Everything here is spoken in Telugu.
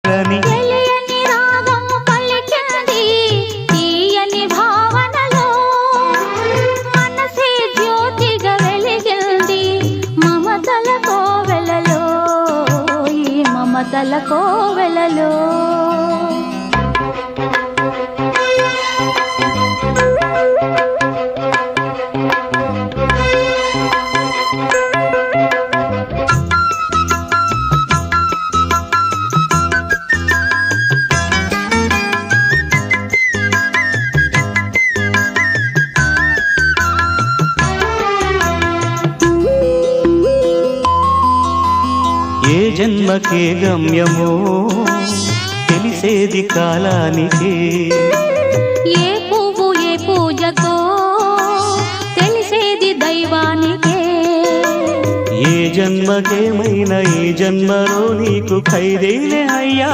తారని తెలియని రాగం పలికింది తీయని భావనలో మనసే జ్యోతిగా వెలిగింది మమతల కోవెలలో ఈ మమతల కోవెలలో ఏ జన్మకే గమ్యమో తెలిసేది కాలానికే ఏ పువ్వు ఏ పూజకో తెలిసేది దైవానికే ఏ జన్మకేమైనా ఈ జన్మలో నీకు ఖైదేలే అయ్యా